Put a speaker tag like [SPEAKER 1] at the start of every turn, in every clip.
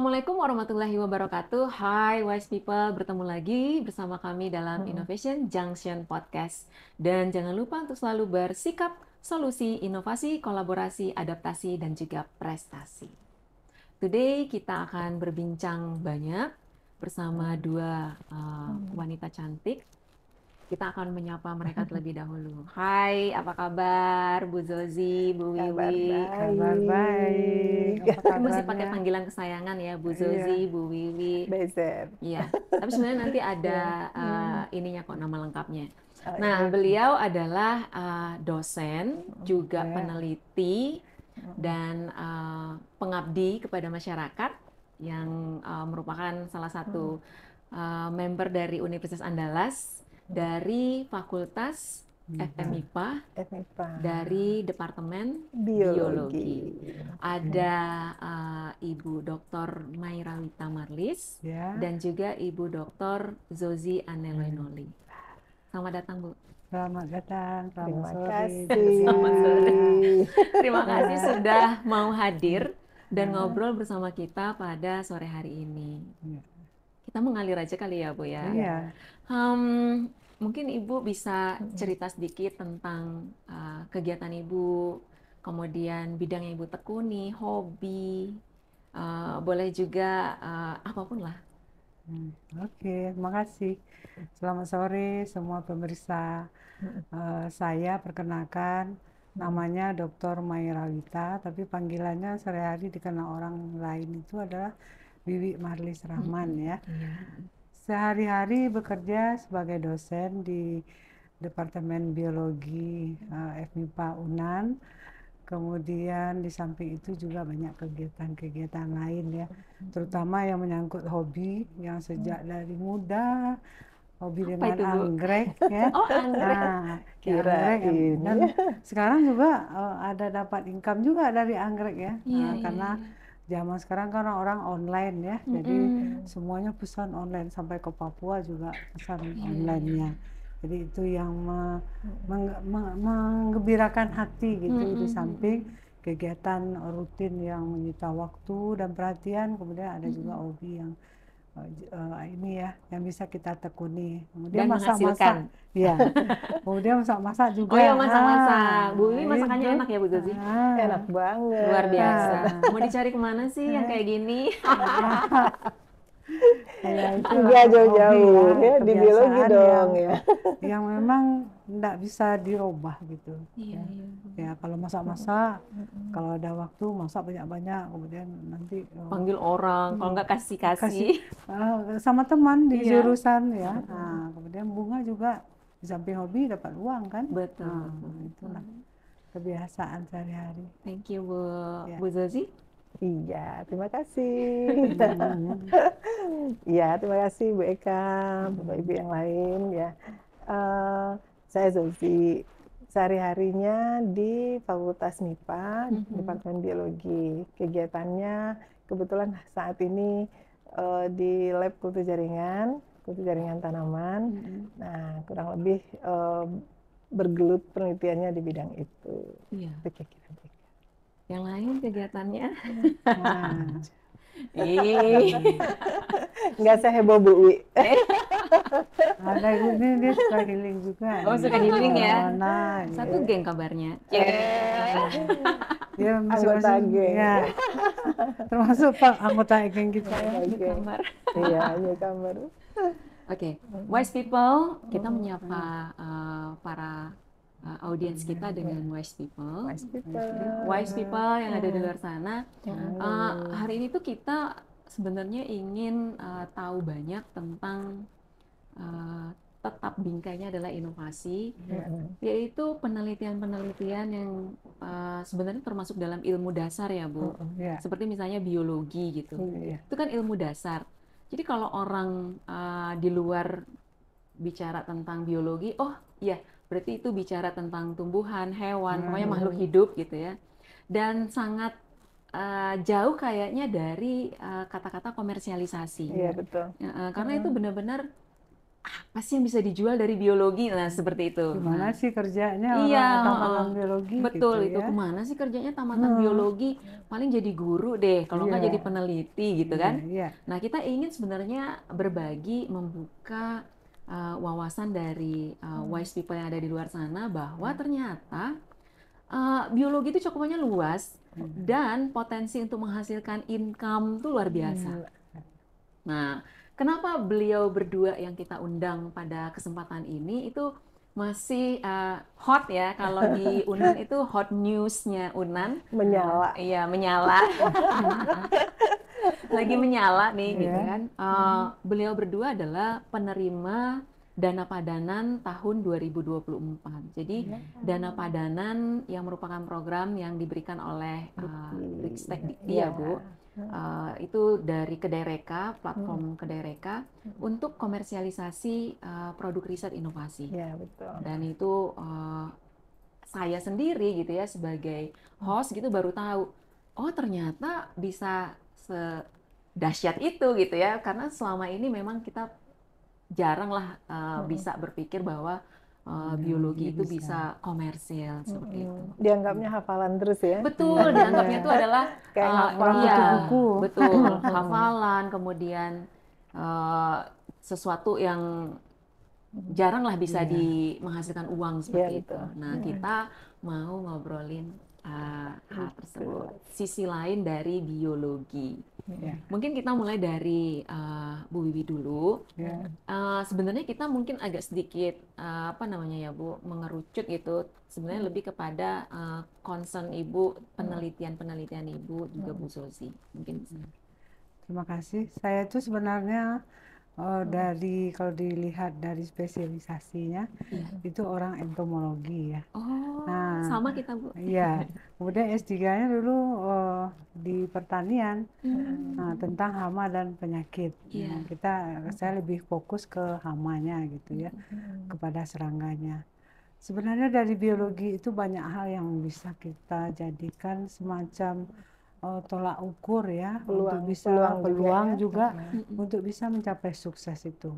[SPEAKER 1] Assalamualaikum warahmatullahi wabarakatuh. Hai wise people, bertemu lagi bersama kami dalam Innovation Junction Podcast. Dan jangan lupa untuk selalu bersikap, solusi, inovasi, kolaborasi, adaptasi, dan juga prestasi. Today kita akan berbincang banyak bersama dua wanita cantik. Kita akan menyapa mereka terlebih dahulu. Hai, apa kabar Bu Zozi, Bu
[SPEAKER 2] Kabar
[SPEAKER 1] Wiwi?
[SPEAKER 2] Kabar baik. Apa
[SPEAKER 1] Tapi masih pakai
[SPEAKER 2] kabarnya?
[SPEAKER 1] panggilan kesayangan ya, Bu
[SPEAKER 2] Iya,
[SPEAKER 1] Zozi, Bu Wiwi.
[SPEAKER 2] Bezer.
[SPEAKER 1] Iya, tapi sebenarnya nanti ada
[SPEAKER 2] Iya.
[SPEAKER 1] ininya kok, nama lengkapnya.
[SPEAKER 2] Oh,
[SPEAKER 1] Nah,
[SPEAKER 2] iya.
[SPEAKER 1] beliau adalah dosen, juga
[SPEAKER 2] Ya.
[SPEAKER 1] peneliti, dan pengabdi kepada masyarakat yang merupakan salah satu member dari Universitas Andalas, dari Fakultas FMIPA,
[SPEAKER 2] FMIPA.
[SPEAKER 1] dari Departemen
[SPEAKER 2] Biologi.
[SPEAKER 1] Ada Ibu Dr. Mayrawita Marlis
[SPEAKER 2] Ya.
[SPEAKER 1] dan juga Ibu Dr. Zozi Aneloinoli. Selamat datang, Bu.
[SPEAKER 2] Selamat datang. Selamat
[SPEAKER 3] Terima
[SPEAKER 2] sore.
[SPEAKER 3] kasih.
[SPEAKER 1] Selamat sore. Terima kasih sudah mau hadir dan ngobrol bersama kita pada sore hari ini.
[SPEAKER 2] Iya.
[SPEAKER 1] Kita mengalir aja kali ya, Bu ya.
[SPEAKER 2] Iya.
[SPEAKER 1] Mungkin Ibu bisa cerita sedikit tentang kegiatan Ibu, kemudian bidang yang Ibu tekuni, hobi, boleh juga apapun lah.
[SPEAKER 2] Oke, terima kasih. Selamat sore semua pemirsa. Saya perkenalkan, namanya Dr. Mayrawita, tapi panggilannya sehari-hari dikenal orang lain itu adalah Wiwi Marlis Rahman ya. Sehari-hari bekerja sebagai dosen di Departemen Biologi FMIPA UNAN. Kemudian di samping itu juga banyak kegiatan-kegiatan lain ya, terutama yang menyangkut hobi yang sejak dari muda, hobi
[SPEAKER 1] Apa
[SPEAKER 2] dengan
[SPEAKER 1] itu, Bu?
[SPEAKER 2] anggrek ya.
[SPEAKER 1] Oh, anggrek.
[SPEAKER 2] Anggrek ya.
[SPEAKER 3] Kirain.
[SPEAKER 2] Dan sekarang juga ada dapat income juga dari anggrek ya.
[SPEAKER 1] Iya,
[SPEAKER 2] Karena zaman sekarang kan orang online ya, jadi semuanya pesan online, sampai ke Papua juga pesan online-nya. Jadi itu yang menggembirakan hati gitu, di samping kegiatan rutin yang menyita waktu dan perhatian, kemudian ada juga hobi yang ini ya, yang bisa kita tekuni. Kemudian
[SPEAKER 1] Dan menghasilkan.
[SPEAKER 2] Ya. Kemudian masak-masak juga.
[SPEAKER 1] Oh iya, masak-masak. Bu Wiwi masakannya
[SPEAKER 2] itu.
[SPEAKER 1] enak ya, Bu Zozi?
[SPEAKER 3] Enak banget.
[SPEAKER 1] Luar biasa. Mau dicari kemana sih yang kayak gini?
[SPEAKER 2] Ya, itu
[SPEAKER 3] Nggak jauh-jauh
[SPEAKER 2] hobi
[SPEAKER 3] ya, di biologi
[SPEAKER 2] kebiasaan
[SPEAKER 3] dong ya.
[SPEAKER 2] yang memang tidak bisa dirubah gitu.
[SPEAKER 1] Iya.
[SPEAKER 2] Ya, kalau masak-masak, kalau ada waktu masak banyak-banyak, kemudian nanti
[SPEAKER 1] Panggil orang, kalau nggak kasih.
[SPEAKER 2] sama teman di
[SPEAKER 1] Iya.
[SPEAKER 2] jurusan ya. Nah, kemudian bunga juga di samping hobi dapat uang kan.
[SPEAKER 1] Betul.
[SPEAKER 2] Itulah kebiasaan sehari-hari.
[SPEAKER 1] Thank you, Bu.
[SPEAKER 2] Ya.
[SPEAKER 1] Bu Zozi?
[SPEAKER 3] Iya, terima kasih. Iya, terima kasih Bu Eka, Bapak Ibu yang lain ya. Saya Zozi, sehari-harinya di Fakultas MIPA, Departemen Biologi. Kegiatannya kebetulan saat ini di Lab Kultur Jaringan tanaman. Nah, kurang lebih bergelut penelitiannya di bidang itu.
[SPEAKER 1] Iya.
[SPEAKER 3] Kira-kira.
[SPEAKER 1] Yang lain kegiatannya?
[SPEAKER 3] Nggak seheboh Bu Wi.
[SPEAKER 2] Ada ini dia suka healing juga.
[SPEAKER 1] Oh, suka healing ya?
[SPEAKER 2] Nah,
[SPEAKER 1] Satu geng kabarnya.
[SPEAKER 2] dia
[SPEAKER 3] Anggota geng.
[SPEAKER 2] Ya, termasuk Pak anggota geng kita ya.
[SPEAKER 1] Kamar.
[SPEAKER 3] Iya, newcomer.
[SPEAKER 1] Oke, wise people, kita menyapa para audiens kita dengan wise people. Wise people yang ada di luar sana. Hari ini tuh kita sebenarnya ingin tahu banyak tentang tetap bingkainya adalah inovasi, yaitu penelitian-penelitian yang sebenarnya termasuk dalam ilmu dasar ya, Bu. Seperti misalnya biologi gitu. Itu kan ilmu dasar. Jadi kalau orang di luar bicara tentang biologi, oh iya, berarti itu bicara tentang tumbuhan, hewan, pokoknya makhluk hidup gitu ya. Dan sangat jauh kayaknya dari kata-kata komersialisasi.
[SPEAKER 3] Iya, betul.
[SPEAKER 1] Karena itu benar-benar apa sih yang bisa dijual dari biologi? Nah, seperti itu.
[SPEAKER 2] Gimana
[SPEAKER 1] Nah,
[SPEAKER 2] sih kerjanya
[SPEAKER 1] iya,
[SPEAKER 2] orang tamatan biologi
[SPEAKER 1] betul
[SPEAKER 2] gitu
[SPEAKER 1] itu.
[SPEAKER 2] ya.
[SPEAKER 1] Kemana sih kerjanya tamatan biologi? Paling jadi guru deh, kalau nggak
[SPEAKER 2] Iya.
[SPEAKER 1] jadi peneliti gitu
[SPEAKER 2] Iya,
[SPEAKER 1] kan.
[SPEAKER 2] iya.
[SPEAKER 1] Nah, kita ingin sebenarnya berbagi, membuka wawasan dari wise people yang ada di luar sana bahwa ternyata biologi itu cakupannya luas dan potensi untuk menghasilkan income itu luar biasa. Nah, kenapa beliau berdua yang kita undang pada kesempatan ini itu masih hot ya, kalau di Unan itu hot news-nya Unan.
[SPEAKER 3] Menyala.
[SPEAKER 1] Iya, menyala. Lagi menyala nih gitu
[SPEAKER 2] Iya.
[SPEAKER 1] kan. Beliau berdua adalah penerima dana padanan tahun 2024. Jadi dana padanan yang merupakan program yang diberikan oleh Ristek Dikti ya Bu. Itu dari Kedereka, platform Kedereka untuk komersialisasi produk riset inovasi.
[SPEAKER 3] Ya, betul.
[SPEAKER 1] Dan itu saya sendiri gitu ya sebagai host gitu baru tahu, oh ternyata bisa sedahsyat itu gitu ya, karena selama ini memang kita jarang lah bisa berpikir bahwa biologi itu bisa komersil seperti itu.
[SPEAKER 3] Dianggapnya hafalan terus ya.
[SPEAKER 1] Betul, dianggapnya itu adalah
[SPEAKER 3] Kayak ngapal
[SPEAKER 1] iya,
[SPEAKER 2] buku.
[SPEAKER 1] betul, hafalan, kemudian sesuatu yang jarang lah bisa menghasilkan uang seperti itu. Nah, kita mau ngobrolin hal tersebut, sisi lain dari biologi. Mungkin kita mulai dari Bu Wiwi dulu. Sebenarnya kita mungkin agak sedikit apa namanya ya Bu, mengerucut gitu. Sebenarnya lebih kepada concern Ibu, penelitian Ibu juga Bu Zozi. Mungkin bisa.
[SPEAKER 2] Terima kasih. Saya itu sebenarnya dari kalau dilihat dari spesialisasinya itu orang entomologi ya.
[SPEAKER 1] Oh,
[SPEAKER 2] Nah,
[SPEAKER 1] sama kita Bu.
[SPEAKER 2] Iya. Kemudian S3-nya dulu di pertanian tentang hama dan penyakit. Nah, saya lebih fokus ke hamanya gitu ya, kepada serangganya. Sebenarnya dari biologi itu banyak hal yang bisa kita jadikan semacam tolak ukur ya, untuk bisa peluang juga untuk bisa mencapai sukses itu.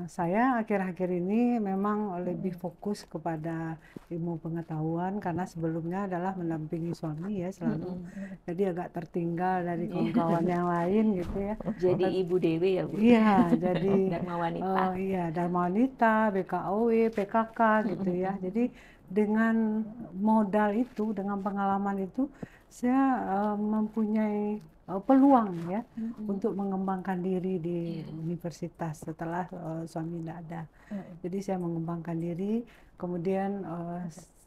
[SPEAKER 2] Saya akhir-akhir ini memang lebih fokus kepada ilmu pengetahuan karena sebelumnya adalah mendampingi suami ya selalu, jadi agak tertinggal dari kawan-kawan yang lain gitu ya.
[SPEAKER 1] Jadi Ibu Dewi ya Bu?
[SPEAKER 2] Iya, jadi
[SPEAKER 1] Dharma Wanita.
[SPEAKER 2] iya, Dharma Wanita, BKOW, PKK gitu ya. Jadi dengan modal itu, dengan pengalaman itu, saya mempunyai peluang ya untuk mengembangkan diri di universitas setelah suami tidak ada. Jadi saya mengembangkan diri, kemudian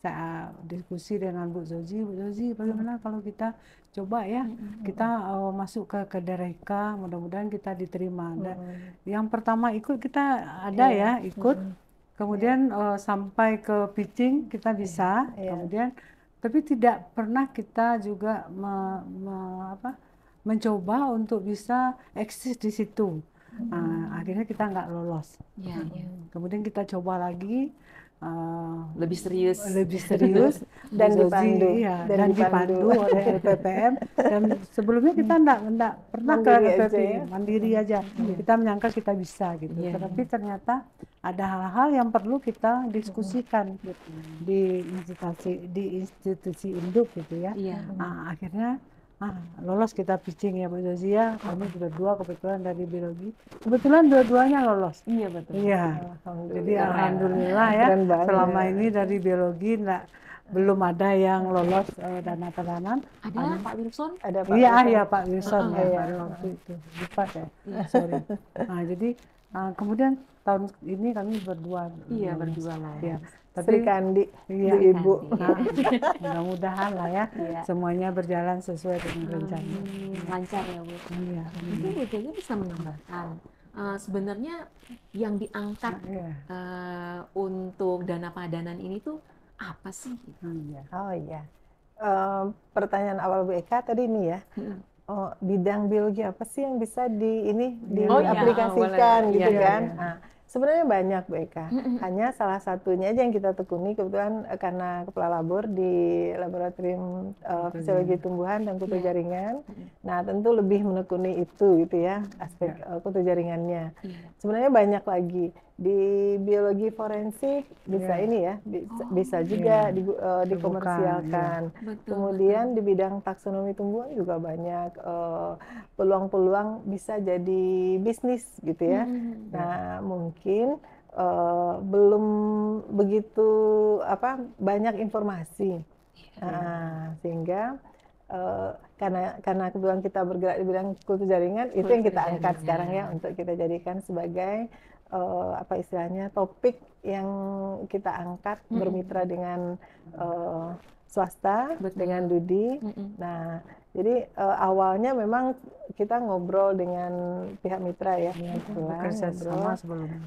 [SPEAKER 2] saya diskusi dengan Bu Zozi, bagaimana kalau kita coba ya, kita masuk ke Kedereka, mudah-mudahan kita diterima. Yang pertama ikut kita ada ya, ikut. Kemudian sampai ke pitching kita bisa, kemudian tapi tidak pernah kita juga mencoba untuk bisa eksis di situ. Akhirnya kita nggak lolos. Kemudian kita coba lagi
[SPEAKER 1] lebih serius
[SPEAKER 3] dan dipandu
[SPEAKER 2] dan dipandu oleh LPPM. Dan sebelumnya kita enggak pernah ke LPPM, mandiri aja. Kita menyangka kita bisa gitu. Tetapi ternyata ada hal-hal yang perlu kita diskusikan di institusi induk gitu ya. Akhirnya lolos kita pitching ya Bu Zozi ya. Kami berdua kebetulan dari biologi. Kebetulan dua-duanya lolos.
[SPEAKER 1] Iya betul.
[SPEAKER 2] Iya. Jadi alhamdulillah ya. Selama ini dari biologi belum ada yang lolos dana padanan.
[SPEAKER 1] Ada Pak Wilson?
[SPEAKER 3] Ada Pak
[SPEAKER 2] Iya Pak Wilson ya pada waktu itu. Lupa ya. Sorry. Nah, jadi kemudian tahun ini kami berdua.
[SPEAKER 1] Iya berdua lah.
[SPEAKER 2] Ya.
[SPEAKER 3] Sri Kandi,
[SPEAKER 2] iya,
[SPEAKER 3] Ibu.
[SPEAKER 2] Mudah-mudahan lah ya, semuanya berjalan sesuai dengan rencana.
[SPEAKER 1] Lancar ya Bu.
[SPEAKER 2] Iya.
[SPEAKER 1] Mungkin Bu Zozi bisa menambahkan, sebenarnya yang diangkat untuk dana padanan ini tuh apa sih?
[SPEAKER 3] Oh iya, pertanyaan awal Bu Eka tadi ini ya. Bidang biologi apa sih yang bisa diaplikasikan gitu kan? Sebenarnya banyak Bu Eka, hanya salah satunya aja yang kita tekuni kebetulan karena kepala labor di Laboratorium Fisiologi Tumbuhan dan Kutu Jaringan. Nah tentu lebih menekuni itu gitu ya, aspek kutu jaringannya. Sebenarnya banyak lagi. di biologi forensik bisa
[SPEAKER 2] Iya.
[SPEAKER 3] ini ya, bisa juga
[SPEAKER 2] Terbuka,
[SPEAKER 3] dikomersialkan.
[SPEAKER 1] Betul,
[SPEAKER 3] Kemudian di bidang taksonomi tumbuhan juga banyak peluang-peluang bisa jadi bisnis gitu ya. Nah, mungkin belum begitu banyak informasi. Sehingga karena kebetulan kita bergerak di bidang kultur jaringan, itu yang kita angkat sekarang ya untuk kita jadikan sebagai istilahnya topik yang kita angkat bermitra dengan swasta, dengan Dudi. Nah, jadi awalnya memang kita ngobrol dengan pihak mitra ya,
[SPEAKER 2] bekerja sama sebelumnya.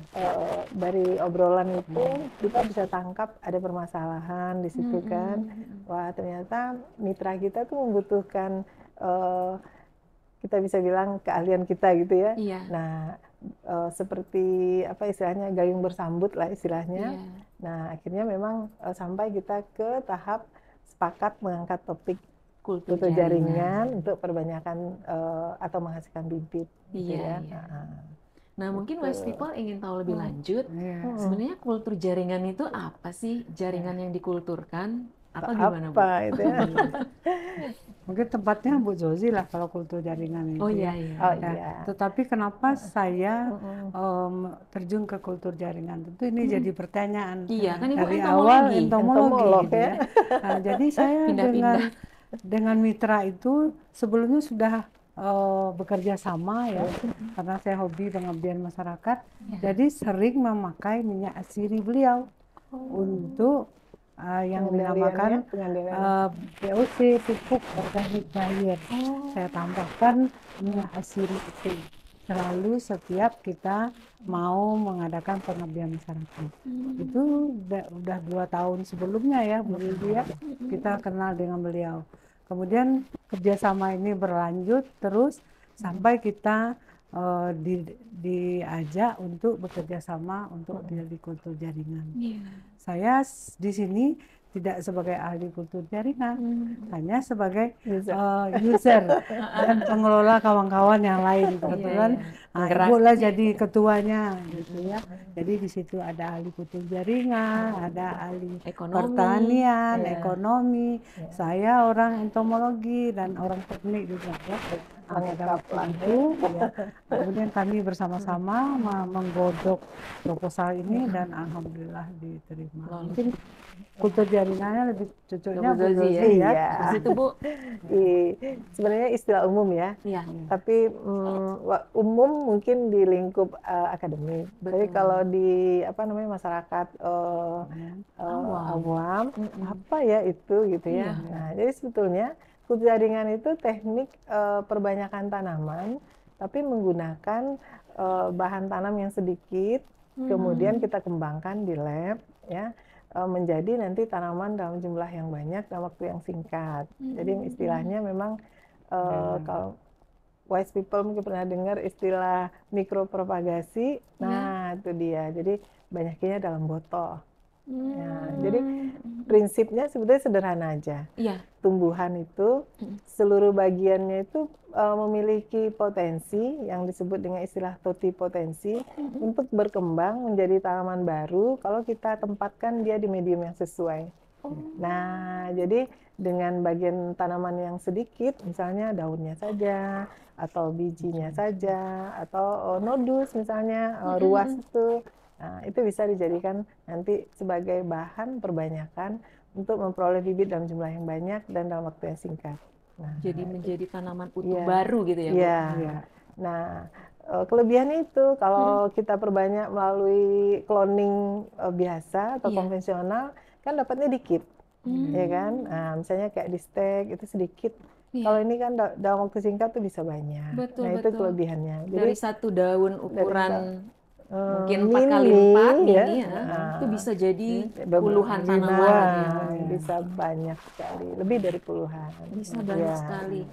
[SPEAKER 3] dari obrolan itu kita bisa tangkap ada permasalahan di situ kan. Wah, ternyata mitra kita tuh membutuhkan kita bisa bilang keahlian kita gitu ya.
[SPEAKER 1] Iya.
[SPEAKER 3] Nah, seperti istilahnya gayung bersambut lah istilahnya.
[SPEAKER 1] Iya.
[SPEAKER 3] Nah, akhirnya memang sampai kita ke tahap sepakat mengangkat topik kultur jaringan untuk perbanyakan atau menghasilkan bibit. Gitu
[SPEAKER 1] Iya,
[SPEAKER 3] ya.
[SPEAKER 1] iya. Nah, mungkin Wise People ingin tahu lebih lanjut, sebenarnya kultur jaringan itu apa sih? Jaringan yang dikulturkan atau gimana, Bu?
[SPEAKER 3] Itu ya?
[SPEAKER 2] Mungkin tempatnya Bu Zozi lah kalau kultur jaringan itu.
[SPEAKER 1] Oh iya, iya.
[SPEAKER 3] Iya.
[SPEAKER 2] Tetapi kenapa saya terjun ke kultur jaringan? Tentu ini jadi pertanyaan.
[SPEAKER 1] Iya, kan Ibu
[SPEAKER 2] Dari
[SPEAKER 1] entomologi.
[SPEAKER 2] awal entomologi
[SPEAKER 3] Entomolog,
[SPEAKER 2] gitu ya. Nah, jadi saya dengan mitra itu sebelumnya sudah bekerja sama ya, karena saya hobi pengabdian masyarakat. Jadi sering memakai minyak asiri beliau untuk yang dinamakan POC, pupuk organik cair. Saya tambahkan minyak asiri itu selalu setiap kita mau mengadakan pengabdian masyarakat. Itu udah 2 tahun sebelumnya ya, Bu Lili ya, kita kenal dengan beliau. Kemudian kerjasama ini berlanjut terus sampai kita diajak untuk bekerja sama untuk di kultur jaringan. Saya di sini tidak sebagai ahli kultur jaringan, hanya sebagai user dan pengelola kawan-kawan yang lain. Kebetulan Ibu lah jadi ketuanya gitu ya. Jadi di situ ada ahli kultur jaringan, ada ahli pertanian, ekonomi. Saya orang entomologi dan orang teknik juga ya. Kemudian kami bersama-sama menggodok proposal ini dan alhamdulillah diterima. Mungkin kultur jaringannya lebih cocoknya Bu Zozi ya.
[SPEAKER 3] Di situ Bu. Sebenarnya istilah umum ya. Tapi umum mungkin di lingkup akademik. Tapi kalau di masyarakat awam, apa ya itu gitu ya. Nah, jadi sebetulnya kultur jaringan itu teknik perbanyakan tanaman, tapi menggunakan bahan tanam yang sedikit, kemudian kita kembangkan di lab, ya, menjadi nanti tanaman dalam jumlah yang banyak dalam waktu yang singkat. Jadi istilahnya memang kalau Wise People mungkin pernah dengar istilah mikropropagasi, nah itu dia. Jadi banyaknya dalam botol. Ya, jadi prinsipnya sebetulnya sederhana aja. Tumbuhan itu seluruh bagiannya itu memiliki potensi yang disebut dengan istilah totipotensi untuk berkembang menjadi tanaman baru kalau kita tempatkan dia di medium yang sesuai. Nah, jadi dengan bagian tanaman yang sedikit, misalnya daunnya saja, atau bijinya saja, atau nodus misalnya, ruas itu. Nah, itu bisa dijadikan nanti sebagai bahan perbanyakan untuk memperoleh bibit dalam jumlah yang banyak dan dalam waktu yang singkat. Nah,
[SPEAKER 1] jadi menjadi tanaman utuh baru gitu ya, Bu?
[SPEAKER 3] Nah, kelebihannya itu kalau kita perbanyak melalui cloning biasa atau konvensional, kan dapatnya dikit, ya kan? Nah, misalnya kayak di stek itu sedikit. Kalau ini kan dalam waktu singkat tuh bisa banyak. Nah, itu kelebihannya.
[SPEAKER 1] Dari satu daun ukuran mungkin 4x4 ya, itu bisa jadi puluhan tanaman ya.
[SPEAKER 3] Bisa banyak sekali, lebih dari puluhan.
[SPEAKER 1] Bisa banyak sekali.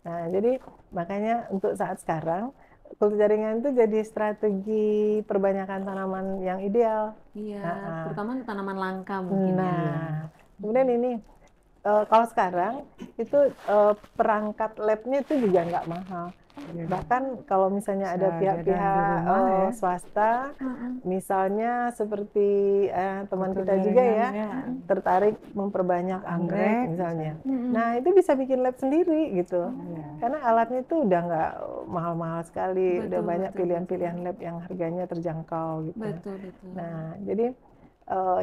[SPEAKER 3] Nah, jadi makanya untuk saat sekarang kultur jaringan itu jadi strategi perbanyakan tanaman yang ideal.
[SPEAKER 1] Terutama tanaman langka mungkin.
[SPEAKER 3] Kemudian ini kalau sekarang itu perangkat labnya itu juga nggak mahal. Bahkan kalau misalnya ada
[SPEAKER 2] Bisa
[SPEAKER 3] pihak-pihak
[SPEAKER 2] jajan di rumah ya.
[SPEAKER 3] swasta, misalnya seperti teman
[SPEAKER 2] Kultur
[SPEAKER 3] kita juga ya,
[SPEAKER 2] jaringan, ya.
[SPEAKER 3] tertarik memperbanyak anggrek
[SPEAKER 2] Anggrek,
[SPEAKER 3] misalnya.
[SPEAKER 1] Mm-mm.
[SPEAKER 3] Nah, itu bisa bikin lab sendiri gitu.
[SPEAKER 2] Iya.
[SPEAKER 3] Karena alatnya itu udah nggak mahal-mahal sekali, udah
[SPEAKER 1] Betul,
[SPEAKER 3] banyak
[SPEAKER 1] betul,
[SPEAKER 3] pilihan-pilihan lab yang harganya terjangkau gitu.
[SPEAKER 1] Betul, betul.
[SPEAKER 3] Nah, jadi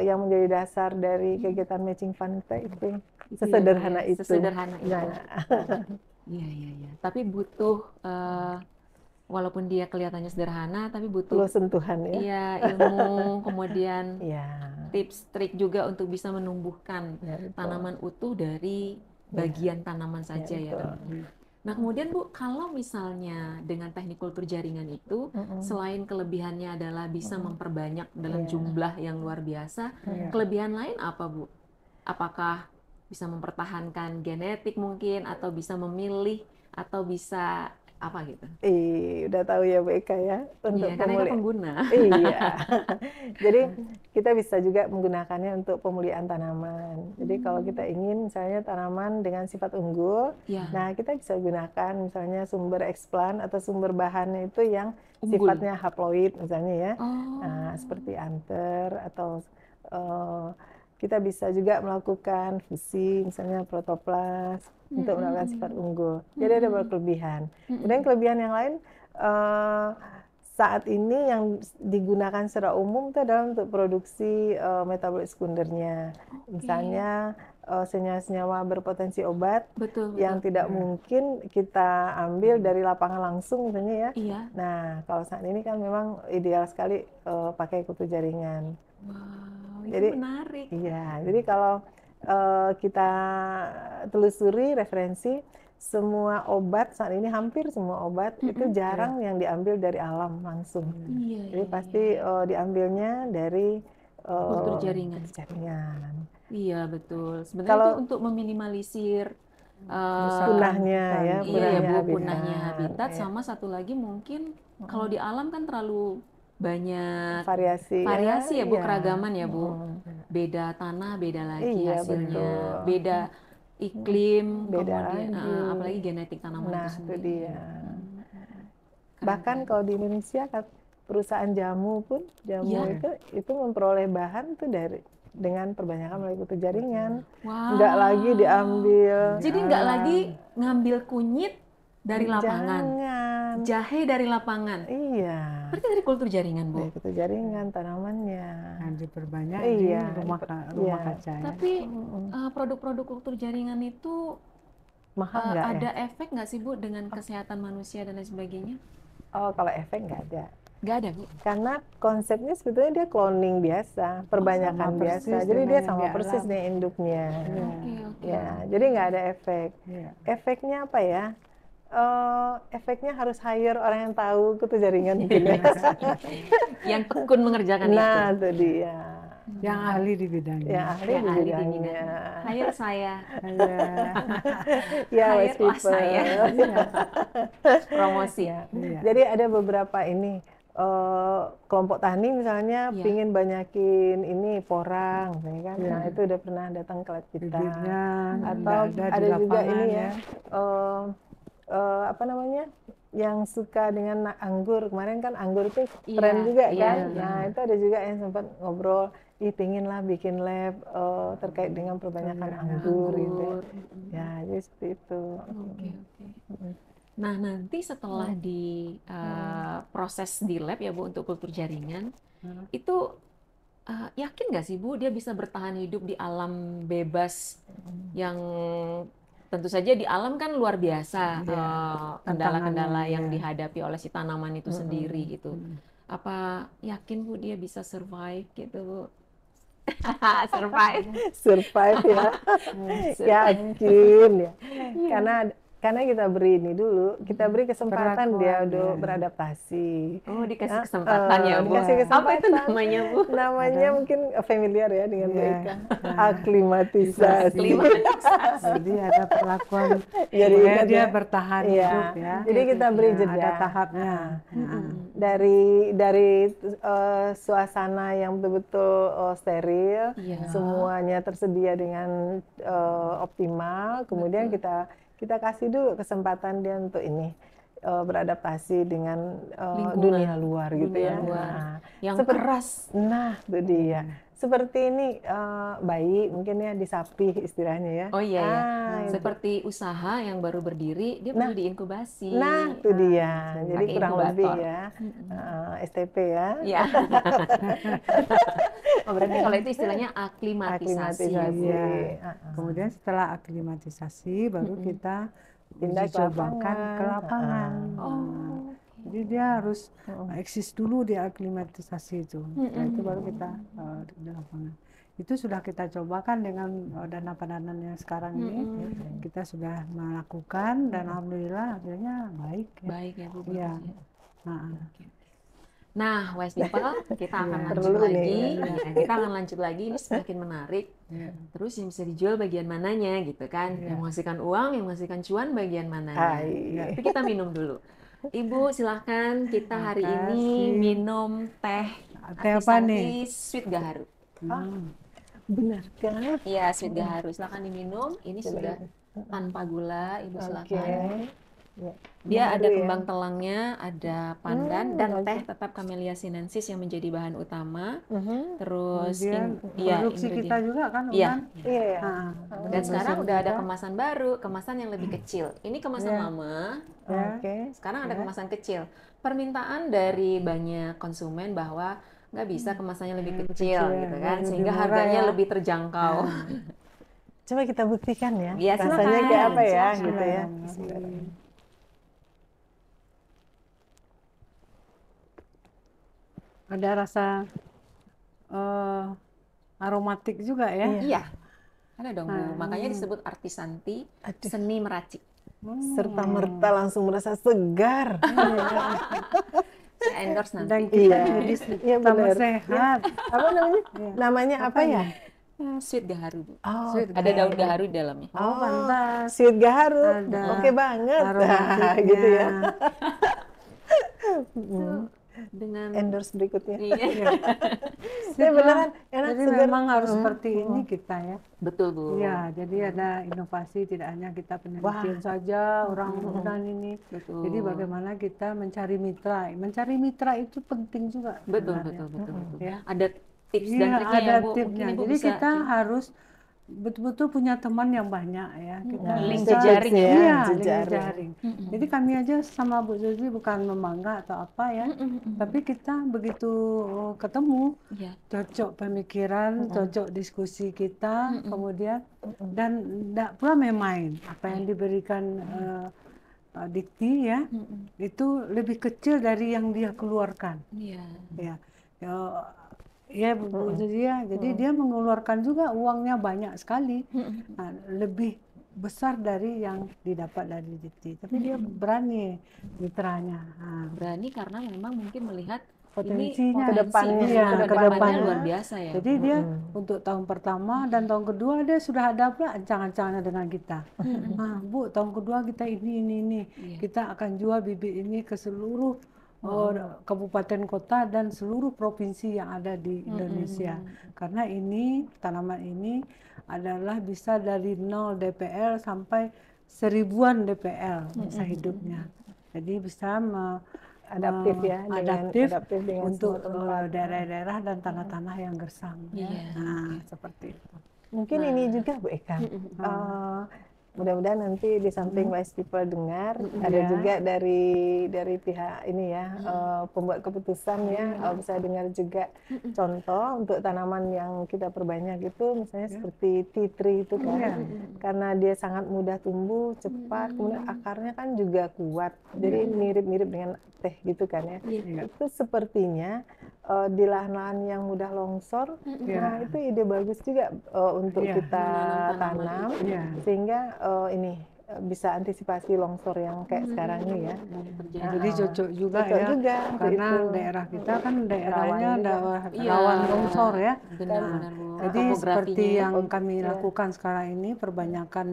[SPEAKER 3] yang menjadi dasar dari kegiatan matching fund kita itu
[SPEAKER 1] Itu ya,
[SPEAKER 3] sesederhana
[SPEAKER 1] Bu, ya.
[SPEAKER 3] itu.
[SPEAKER 1] Sesederhana itu.
[SPEAKER 3] Nah,
[SPEAKER 1] Iya, iya, iya. Tapi butuh, walaupun dia kelihatannya sederhana, tapi
[SPEAKER 3] perlu
[SPEAKER 1] butuh
[SPEAKER 3] sentuhan ya.
[SPEAKER 1] iya ilmu, kemudian
[SPEAKER 3] Iya.
[SPEAKER 1] tips trik juga untuk bisa menumbuhkan
[SPEAKER 3] Ya, betul.
[SPEAKER 1] tanaman utuh dari bagian tanaman saja ya,
[SPEAKER 3] betul.
[SPEAKER 1] teman-teman. Nah, kemudian Bu, kalau misalnya dengan teknik kultur jaringan itu, selain kelebihannya adalah bisa memperbanyak dalam
[SPEAKER 3] Iya.
[SPEAKER 1] jumlah yang luar biasa, kelebihan lain apa, Bu? Apakah bisa mempertahankan genetik mungkin, atau bisa memilih, atau bisa apa gitu?
[SPEAKER 3] Udah tahu ya Bu Eka ya untuk
[SPEAKER 1] Iya, karena itu pengguna.
[SPEAKER 3] Iya. Jadi kita bisa juga menggunakannya untuk pemulihan tanaman. Jadi kalau kita ingin misalnya tanaman dengan sifat unggul,
[SPEAKER 1] Ya,
[SPEAKER 3] nah kita bisa gunakan misalnya sumber eksplan atau sumber bahannya itu yang
[SPEAKER 1] unggul.
[SPEAKER 3] sifatnya haploid misalnya ya.
[SPEAKER 1] Oh,
[SPEAKER 3] Nah, seperti anter atau kita bisa juga melakukan fusi misalnya protoplas untuk melakukan sifat unggul. Jadi ada beberapa kelebihan. Kemudian kelebihan yang lain saat ini yang digunakan secara umum itu adalah untuk produksi metabolit sekundernya. Misalnya senyawa-senyawa berpotensi obat
[SPEAKER 1] betul,
[SPEAKER 3] yang
[SPEAKER 1] betul.
[SPEAKER 3] tidak mungkin kita ambil dari lapangan langsung misalnya ya.
[SPEAKER 1] Iya.
[SPEAKER 3] Nah, kalau saat ini kan memang ideal sekali pakai kultur jaringan.
[SPEAKER 1] Wow, itu
[SPEAKER 3] Jadi,
[SPEAKER 1] menarik.
[SPEAKER 3] Iya, jadi kalau kita telusuri referensi, semua obat saat ini hampir semua obat itu jarang yang diambil dari alam langsung.
[SPEAKER 1] Iya,
[SPEAKER 3] Jadi
[SPEAKER 1] iya,
[SPEAKER 3] pasti diambilnya dari
[SPEAKER 1] kultur jaringan.
[SPEAKER 3] kultur jaringan.
[SPEAKER 1] Iya, betul. Sebenarnya
[SPEAKER 3] Kalau-
[SPEAKER 1] itu untuk meminimalisir
[SPEAKER 3] Punahnya ya,
[SPEAKER 1] iya ya Bu,
[SPEAKER 3] habitat.
[SPEAKER 1] punahnya habitat,
[SPEAKER 3] Iya.
[SPEAKER 1] sama satu lagi mungkin kalau di alam kan terlalu banyak
[SPEAKER 3] Variasi
[SPEAKER 1] ya Bu,
[SPEAKER 3] iya.
[SPEAKER 1] keragaman ya Bu. Beda tanah, beda lagi
[SPEAKER 3] Iya,
[SPEAKER 1] hasilnya,
[SPEAKER 3] betul.
[SPEAKER 1] beda iklim,
[SPEAKER 3] Beda
[SPEAKER 1] kemudian
[SPEAKER 3] lagi.
[SPEAKER 1] apalagi genetik tanaman
[SPEAKER 3] Nah,
[SPEAKER 1] itu
[SPEAKER 3] itu
[SPEAKER 1] sendiri.
[SPEAKER 3] dia.
[SPEAKER 1] Keren,
[SPEAKER 3] Bahkan
[SPEAKER 1] keren.
[SPEAKER 3] kalau di Indonesia perusahaan jamu pun
[SPEAKER 1] Iya.
[SPEAKER 3] itu memperoleh bahan tuh dengan perbanyakan melalui kultur jaringan.
[SPEAKER 1] Wow.
[SPEAKER 3] Nggak lagi diambil.
[SPEAKER 1] Jadi nggak lagi ngambil kunyit dari lapangan,
[SPEAKER 3] Jangan.
[SPEAKER 1] jahe dari lapangan.
[SPEAKER 3] Iya.
[SPEAKER 1] Berarti dari kultur jaringan Bu.
[SPEAKER 3] Dari kultur jaringan tanamannya.
[SPEAKER 2] Nah, diperbanyak
[SPEAKER 3] Iya,
[SPEAKER 2] di rumah
[SPEAKER 3] iya.
[SPEAKER 2] kaca ya.
[SPEAKER 1] Tapi produk-produk kultur jaringan itu
[SPEAKER 3] Mahal nggak ya?
[SPEAKER 1] ada efek nggak sih Bu dengan kesehatan manusia dan lain sebagainya?
[SPEAKER 3] Oh, kalau efek nggak ada.
[SPEAKER 1] Nggak ada Bu.
[SPEAKER 3] Karena konsepnya sebetulnya dia cloning biasa, perbanyakan
[SPEAKER 2] sama
[SPEAKER 3] biasa.
[SPEAKER 2] persis
[SPEAKER 3] Jadi
[SPEAKER 2] dengan
[SPEAKER 3] dia
[SPEAKER 2] yang
[SPEAKER 3] sama
[SPEAKER 2] di
[SPEAKER 3] persis
[SPEAKER 2] alam.
[SPEAKER 3] dengan induknya.
[SPEAKER 1] Oke, oke.
[SPEAKER 3] Ya, jadi nggak ada efek.
[SPEAKER 2] Iya.
[SPEAKER 3] Efeknya apa ya? Efeknya harus hire orang yang tahu kultur jaringan mungkin ya.
[SPEAKER 1] Yang tekun mengerjakan itu.
[SPEAKER 3] Nah, itu dia.
[SPEAKER 2] Yang ahli di bidangnya.
[SPEAKER 3] Yang ahli
[SPEAKER 1] Yang
[SPEAKER 3] di
[SPEAKER 1] ahli di
[SPEAKER 3] bidangnya.
[SPEAKER 1] Hire saya,
[SPEAKER 2] Iya.
[SPEAKER 3] Ya,
[SPEAKER 1] hire
[SPEAKER 3] wise
[SPEAKER 1] lah
[SPEAKER 3] people.
[SPEAKER 1] saya. Promosi.
[SPEAKER 3] Ya.
[SPEAKER 2] Iya.
[SPEAKER 3] Jadi ada beberapa ini kelompok tani misalnya
[SPEAKER 1] Iya.
[SPEAKER 3] pingin banyakin ini porang, misalnya kan.
[SPEAKER 2] Iya.
[SPEAKER 3] Nah, itu udah pernah datang ke lab kita.
[SPEAKER 2] Bibitnya
[SPEAKER 3] Atau
[SPEAKER 2] nggak
[SPEAKER 3] ada
[SPEAKER 2] di
[SPEAKER 3] juga
[SPEAKER 2] lapangan
[SPEAKER 3] ini
[SPEAKER 2] ya.
[SPEAKER 3] ya, apa namanya, yang suka dengan anggur. Kemarin kan anggur itu tren
[SPEAKER 1] Iya,
[SPEAKER 3] juga
[SPEAKER 1] iya,
[SPEAKER 3] kan.
[SPEAKER 1] iya.
[SPEAKER 3] Nah, itu ada juga yang sempat ngobrol, pingin lah bikin lab terkait dengan perbanyakan anggur gitu ya.
[SPEAKER 1] Anggur.
[SPEAKER 3] Ya, jadi seperti itu.
[SPEAKER 1] Oke, oke. Nah, nanti setelah di proses di lab ya Bu untuk kultur jaringan, itu yakin nggak sih Bu dia bisa bertahan hidup di alam bebas yang tentu saja di alam kan luar biasa kendala-kendala yang dihadapi oleh si tanaman itu sendiri gitu. Apa yakin Bu dia bisa survive gitu Bu? Survive.
[SPEAKER 3] Survive ya. Yakin ya. Karena kita beri ini dulu, kita beri kesempatan dia untuk beradaptasi.
[SPEAKER 1] Oh, dikasih kesempatan ya Bu.
[SPEAKER 3] Dikasih kesempatan.
[SPEAKER 1] Apa itu namanya Bu?
[SPEAKER 3] Namanya mungkin familiar ya dengan
[SPEAKER 2] Iya.
[SPEAKER 3] mereka. Aklimatisasi.
[SPEAKER 2] Jadi ada perlakuan
[SPEAKER 3] Jadi
[SPEAKER 2] supaya dia bertahan
[SPEAKER 3] Iya.
[SPEAKER 2] hidup ya.
[SPEAKER 3] Jadi kita beri
[SPEAKER 2] Nah,
[SPEAKER 3] jeda.
[SPEAKER 2] ada tahapnya.
[SPEAKER 3] Dari suasana yang betul-betul steril,
[SPEAKER 1] Iya.
[SPEAKER 3] semuanya tersedia dengan optimal, kemudian kita kasih dulu kesempatan dia untuk ini. beradaptasi dengan
[SPEAKER 1] Lingkungan,
[SPEAKER 3] dunia luar gitu
[SPEAKER 1] dunia
[SPEAKER 3] ya.
[SPEAKER 1] luar.
[SPEAKER 3] Nah,
[SPEAKER 1] Yang
[SPEAKER 3] seperti-
[SPEAKER 1] keras.
[SPEAKER 3] Nah, itu dia. Seperti ini bayi mungkin ya disapih istilahnya ya.
[SPEAKER 1] Oh iya ya.
[SPEAKER 3] Itu.
[SPEAKER 1] Seperti usaha yang baru berdiri, dia perlu diinkubasi.
[SPEAKER 3] Nah, itu dia. Jadi
[SPEAKER 1] pakai
[SPEAKER 3] kurang lebih
[SPEAKER 1] inkubator.
[SPEAKER 3] ya, STP ya.
[SPEAKER 1] Iya. Oh, berarti kalau itu istilahnya aklimatisasi ya, Bu.
[SPEAKER 3] Aklimatisasi.
[SPEAKER 2] Iya. Kemudian setelah aklimatisasi baru kita
[SPEAKER 3] Pindah
[SPEAKER 2] uji
[SPEAKER 3] ke
[SPEAKER 2] cobakan ke lapangan.
[SPEAKER 1] Oh.
[SPEAKER 2] Jadi dia harus eksis dulu di aklimatisasi itu. Setelah itu baru kita di lapangan. Itu sudah kita cobakan dengan dana pendanaan yang sekarang ini. Kita sudah melakukan dan alhamdulillah hasilnya baik. Ya.
[SPEAKER 1] Baik ya, Bu.
[SPEAKER 2] Iya.
[SPEAKER 1] bagus ya.
[SPEAKER 2] Nah,
[SPEAKER 1] Nah, Wise People, kita akan lanjut
[SPEAKER 3] Perlu nih.
[SPEAKER 1] lagi. Ya, kita akan lanjut lagi. Ini semakin menarik.
[SPEAKER 2] iya.
[SPEAKER 1] Terus yang bisa dijual bagian mananya gitu kan? Yang menghasilkan uang, yang menghasilkan cuan bagian mananya.
[SPEAKER 3] Hai.
[SPEAKER 1] Tapi kita minum dulu. Ibu, silahkan kita hari ini
[SPEAKER 2] Makasih.
[SPEAKER 1] minum teh
[SPEAKER 2] Teh apa nih?
[SPEAKER 1] Sweet Gaharu.
[SPEAKER 3] Benar kan?
[SPEAKER 1] Iya, Sweet Gaharu. Silahkan diminum. Ini sudah tanpa gula, Ibu
[SPEAKER 3] Oke.
[SPEAKER 1] silahkan.
[SPEAKER 3] Ya.
[SPEAKER 1] Dia ada
[SPEAKER 3] Gaharu ya.
[SPEAKER 1] kembang telangnya, ada pandan, dan
[SPEAKER 3] oke.
[SPEAKER 1] teh tetap Camellia sinensis yang menjadi bahan utama.
[SPEAKER 3] Mhm.
[SPEAKER 1] Terus
[SPEAKER 2] Kemudian
[SPEAKER 1] iya,
[SPEAKER 2] produksi kita
[SPEAKER 1] ingredient.
[SPEAKER 2] juga kan,
[SPEAKER 1] Iya.
[SPEAKER 2] Uman?
[SPEAKER 3] Iya ya.
[SPEAKER 2] Nah,
[SPEAKER 1] Dan sekarang
[SPEAKER 2] produsen
[SPEAKER 1] udah ada
[SPEAKER 2] kita.
[SPEAKER 1] kemasan baru, kemasan yang lebih kecil. Ini kemasan
[SPEAKER 2] Iya.
[SPEAKER 1] lama,
[SPEAKER 2] Ya.
[SPEAKER 3] Oke.
[SPEAKER 1] sekarang ada kemasan kecil. Permintaan dari banyak konsumen bahwa nggak bisa kemasannya lebih kecil
[SPEAKER 2] kecil,
[SPEAKER 1] gitu kan,
[SPEAKER 2] lebih
[SPEAKER 1] sehingga
[SPEAKER 2] murah
[SPEAKER 1] harganya
[SPEAKER 2] ya.
[SPEAKER 1] lebih terjangkau.
[SPEAKER 3] Coba kita buktikan ya.
[SPEAKER 1] Iya,
[SPEAKER 3] Rasanya
[SPEAKER 1] silakan.
[SPEAKER 3] kayak apa ya
[SPEAKER 1] Silakan.
[SPEAKER 3] gitu ya.
[SPEAKER 2] Ada rasa aromatik juga ya.
[SPEAKER 1] Iya, ada dong Bu. Makanya disebut artisanti,
[SPEAKER 3] Aduh.
[SPEAKER 1] seni meracik.
[SPEAKER 3] Serta merta langsung merasa segar.
[SPEAKER 1] Saya endorse nanti.
[SPEAKER 2] Dan kita
[SPEAKER 3] Iya.
[SPEAKER 2] jadi
[SPEAKER 3] Iya,
[SPEAKER 2] tambah
[SPEAKER 3] benar.
[SPEAKER 2] sehat.
[SPEAKER 3] Apa namanya? Namanya apa ya?
[SPEAKER 1] Sweet Gaharu Bu.
[SPEAKER 3] Oh,
[SPEAKER 2] Sweet
[SPEAKER 1] Ada daun gaharu di dalamnya.
[SPEAKER 2] Oh, pantas.
[SPEAKER 3] Sweet Gaharu.
[SPEAKER 2] Ada
[SPEAKER 3] Oke banget.
[SPEAKER 2] aromatiknya.
[SPEAKER 3] Gitu ya.
[SPEAKER 1] Dengan
[SPEAKER 3] Endorse berikutnya.
[SPEAKER 1] iya.
[SPEAKER 3] Saya beneran enak
[SPEAKER 2] Jadi
[SPEAKER 3] segar.
[SPEAKER 2] memang harus seperti ini kita ya.
[SPEAKER 1] Betul Bu.
[SPEAKER 2] Iya, jadi ada inovasi, tidak hanya kita penelitian saja, orang muda ini.
[SPEAKER 1] Betul.
[SPEAKER 2] Jadi bagaimana kita mencari mitra. Mencari mitra itu penting juga.
[SPEAKER 1] Betul,
[SPEAKER 2] sebenarnya.
[SPEAKER 1] betul.
[SPEAKER 2] Ya.
[SPEAKER 1] Ada tips
[SPEAKER 2] Iya,
[SPEAKER 1] dan triknya
[SPEAKER 2] ada
[SPEAKER 1] ya Bu.
[SPEAKER 2] tipsnya.
[SPEAKER 1] Mungkin Ibu
[SPEAKER 2] Jadi
[SPEAKER 1] bisa
[SPEAKER 2] kita harus betul-betul punya teman yang banyak ya. Kita
[SPEAKER 1] link
[SPEAKER 2] bisa-
[SPEAKER 1] jejaring ya.
[SPEAKER 2] Iya, link
[SPEAKER 3] Jejaring.
[SPEAKER 2] jejaring. Jadi kami aja sama Bu Suzy bukan membangga atau apa ya, tapi kita begitu ketemu,
[SPEAKER 1] Iya.
[SPEAKER 2] cocok pemikiran, cocok diskusi kita, kemudian dan tidak pula main-main. Apa yang diberikan Dikti ya, itu lebih kecil dari yang dia keluarkan.
[SPEAKER 1] Iya.
[SPEAKER 2] Ya, ya Bu Suzy ya. Jadi dia mengeluarkan juga uangnya banyak sekali, nah, lebih besar dari yang didapat dari Dikti. Tapi dia berani mitranya. Nah,
[SPEAKER 1] Berani karena memang mungkin melihat
[SPEAKER 2] Potensinya.
[SPEAKER 1] ini
[SPEAKER 3] Kedepannya.
[SPEAKER 1] potensi
[SPEAKER 2] Iya,
[SPEAKER 1] kedepannya
[SPEAKER 2] kedepannya.
[SPEAKER 1] luar biasa ya.
[SPEAKER 2] Jadi dia untuk tahun pertama dan tahun kedua dia sudah ada pula ancang-ancangnya dengan kita. Nah, Bu, tahun kedua kita ini.
[SPEAKER 1] Iya.
[SPEAKER 2] Kita akan jual bibit ini ke seluruh kabupaten kota dan seluruh provinsi yang ada di Indonesia. Karena ini tanaman ini adalah bisa dari 0 DPL sampai 1000-an DPL masa hidupnya. Jadi bisa
[SPEAKER 3] Adaptif ya, dengan
[SPEAKER 2] adaptif
[SPEAKER 3] adaptif dengan
[SPEAKER 2] untuk
[SPEAKER 3] semua tempat.
[SPEAKER 2] daerah-daerah dan tanah-tanah yang gersam. Ya.
[SPEAKER 1] Iya.
[SPEAKER 2] Nah, seperti itu.
[SPEAKER 3] Mungkin ini juga Bu Eka. Mudah-mudahan nanti di samping Wise People dengar, ada
[SPEAKER 2] Ya.
[SPEAKER 3] juga dari pihak ini ya, pembuat keputusan ya, bisa dengar juga contoh untuk tanaman yang kita perbanyak itu, misalnya seperti tea tree itu kan,
[SPEAKER 2] Iya.
[SPEAKER 3] karena dia sangat mudah tumbuh, cepat, kemudian akarnya kan juga kuat, jadi mirip-mirip dengan teh gitu kan ya.
[SPEAKER 2] Iya.
[SPEAKER 3] Itu sepertinya di lahan-lahan yang mudah longsor, nah itu ide bagus juga untuk
[SPEAKER 2] Iya.
[SPEAKER 3] kita
[SPEAKER 1] Menanam tanaman
[SPEAKER 3] tanam,
[SPEAKER 2] Iya.
[SPEAKER 3] sehingga ini bisa antisipasi longsor yang kayak sekarang ini ya.
[SPEAKER 2] Jadi cocok juga
[SPEAKER 3] Cocok
[SPEAKER 2] ya,
[SPEAKER 3] juga untuk
[SPEAKER 2] karena
[SPEAKER 3] itu.
[SPEAKER 2] daerah kita kan daerahnya
[SPEAKER 3] Rawan
[SPEAKER 1] Iya.
[SPEAKER 2] rawan longsor ya.
[SPEAKER 1] Benar-benar Bu.
[SPEAKER 2] Jadi seperti
[SPEAKER 1] Topografinya.
[SPEAKER 2] yang kami lakukan sekarang ini, perbanyakan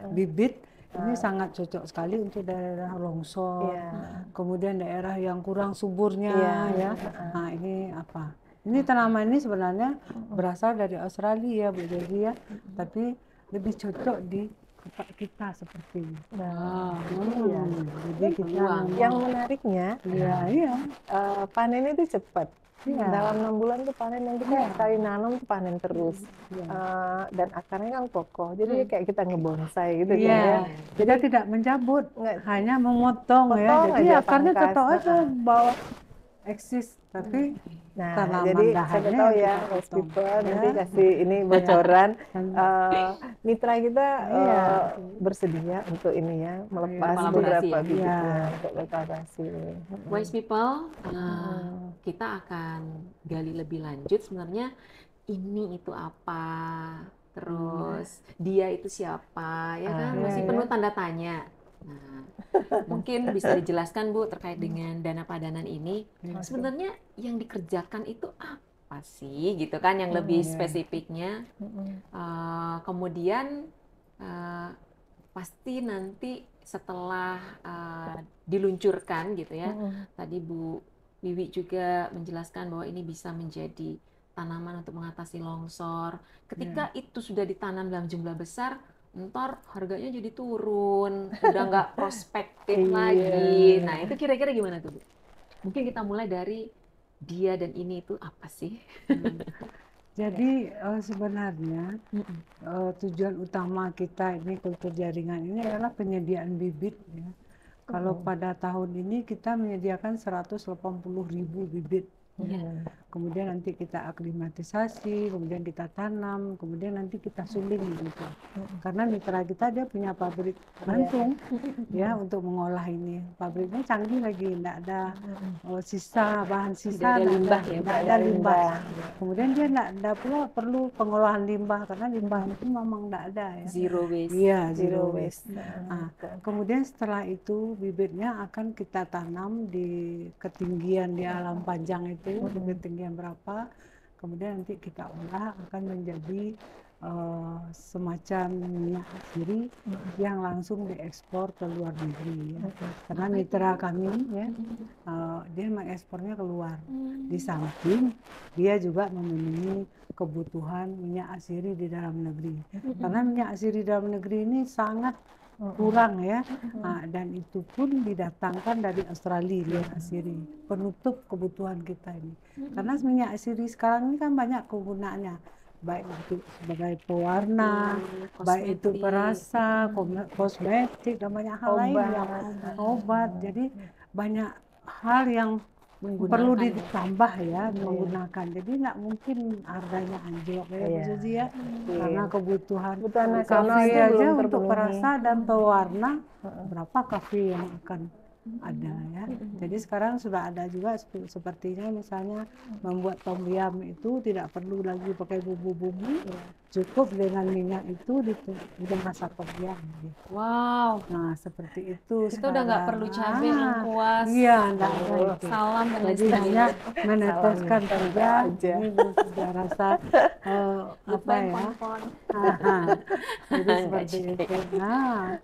[SPEAKER 2] bibit, ini sangat cocok sekali untuk daerah longsor.
[SPEAKER 3] Iya.
[SPEAKER 2] Kemudian daerah yang kurang suburnya
[SPEAKER 3] Iya.
[SPEAKER 2] ya. Nah, ini apa? Ini tanaman ini sebenarnya berasal dari Australia ya Bu Devi ya, tapi lebih cocok di kita sepertinya.
[SPEAKER 3] Nah,
[SPEAKER 2] Iya. Jadi kita
[SPEAKER 1] Peluang.
[SPEAKER 3] yang menariknya
[SPEAKER 2] iya.
[SPEAKER 3] panen itu cepat.
[SPEAKER 2] Iya.
[SPEAKER 3] Dalam 6 bulan tuh panen, yang kita sekali nanam tuh panen terus.
[SPEAKER 2] Iya.
[SPEAKER 3] Dan akarnya kan kokoh, jadi kayak kita ngebonsai gitu kan
[SPEAKER 2] Iya.
[SPEAKER 3] ya.
[SPEAKER 2] Kita tidak mencabut,
[SPEAKER 3] Nggak,
[SPEAKER 2] hanya memotong ya.
[SPEAKER 3] potong
[SPEAKER 2] Jadi
[SPEAKER 3] aja,
[SPEAKER 2] akarnya
[SPEAKER 3] pangkas.
[SPEAKER 2] tetap aja bawa eksis, tapi
[SPEAKER 3] Nah,
[SPEAKER 2] tanaman
[SPEAKER 3] jadi siapa
[SPEAKER 2] dahannya
[SPEAKER 3] tahu
[SPEAKER 2] yang
[SPEAKER 3] ya,
[SPEAKER 2] kita
[SPEAKER 3] Wise
[SPEAKER 2] potong.
[SPEAKER 3] People nanti
[SPEAKER 2] Ya.
[SPEAKER 3] kasih ini bocoran.
[SPEAKER 2] Dan-
[SPEAKER 3] Mitra kita
[SPEAKER 2] Iya.
[SPEAKER 3] bersedia untuk ini ya, melepas
[SPEAKER 1] Berkolaborasi
[SPEAKER 3] beberapa
[SPEAKER 1] ya?
[SPEAKER 3] bibitnya
[SPEAKER 2] Iya.
[SPEAKER 3] untuk berkolaborasi.
[SPEAKER 1] Wise people, kita akan gali lebih lanjut sebenarnya ini itu apa, terus dia itu siapa, ya kan? Masih
[SPEAKER 2] iya,
[SPEAKER 1] penuh
[SPEAKER 2] ya.
[SPEAKER 1] tanda tanya. Nah, mungkin bisa dijelaskan Bu terkait dengan dana padanan ini. Sebenarnya yang dikerjakan itu apa sih, gitu kan? Yang lebih
[SPEAKER 2] Iya.
[SPEAKER 1] spesifiknya. Kemudian pasti nanti setelah diluncurkan gitu ya. Tadi Bu Wiwi juga menjelaskan bahwa ini bisa menjadi tanaman untuk mengatasi longsor. Ketika itu sudah ditanam dalam jumlah besar, ntar harganya jadi turun, udah nggak prospektif lagi. Nah, itu kira-kira gimana tuh, Bu? Mungkin kita mulai dari dia dan ini itu apa sih?
[SPEAKER 2] Jadi sebenarnya tujuan utama kita ini kultur jaringan ini adalah penyediaan bibit ya. Kalau pada tahun ini kita menyediakan 180.000 bibit. Kemudian nanti kita aklimatisasi, kemudian kita tanam, kemudian nanti kita suling gitu. Karena mitra kita dia punya pabrik langsung ya untuk mengolah ini. Pabriknya canggih lagi, tidak ada sisa bahan sisa,
[SPEAKER 1] Tidak ada limbah ya,
[SPEAKER 2] tidak ada limbah. Kemudian dia tidak ada pula perlu pengolahan limbah karena limbah itu memang tidak ada ya.
[SPEAKER 1] Zero waste.
[SPEAKER 2] Iya, zero
[SPEAKER 3] Zero
[SPEAKER 2] waste.
[SPEAKER 3] waste.
[SPEAKER 2] Nah, kemudian setelah itu bibitnya akan kita tanam di ketinggian di alam panjang itu, di ketinggian berapa, kemudian nanti kita olah akan menjadi semacam minyak siri yang langsung diekspor ke luar negeri ya. Karena mitra kami ya dia mengekspornya keluar. Di samping dia juga memenuhi kebutuhan minyak asiri di dalam negeri. Karena minyak asiri di dalam negeri ini sangat kurang ya. Nah, dan itu pun didatangkan dari Australia minyak asiri, penutup kebutuhan kita ini. Karena minyak asiri sekarang ini kan banyak kegunaannya, baik itu sebagai pewarna, baik itu perasa, kosmetik dan banyak hal lain yang obat. Jadi banyak hal yang perlu ditambah ya menggunakan. Jadi nggak mungkin harganya anjlok ya Bu Suzy ya. Karena kebutuhan
[SPEAKER 3] nasional
[SPEAKER 2] kafe
[SPEAKER 3] itu
[SPEAKER 2] aja
[SPEAKER 3] belum
[SPEAKER 2] untuk
[SPEAKER 3] terpenuhi.
[SPEAKER 2] perasa dan pewarna berapa kafe yang akan ada ya. Jadi sekarang sudah ada juga sepertinya misalnya membuat tom yum itu tidak perlu lagi pakai bumbu-bumbu, cukup dengan minyak itu udah masak tom yum.
[SPEAKER 1] Wow.
[SPEAKER 2] Nah seperti itu.
[SPEAKER 1] Kita udah nggak perlu cabai, lengkuas,
[SPEAKER 2] iya, enggak ada itu.
[SPEAKER 1] salam dan lain
[SPEAKER 2] Jadi hanya meneteskan saja. Ini sudah rasa apa ya? Jadi seperti itu. Nah.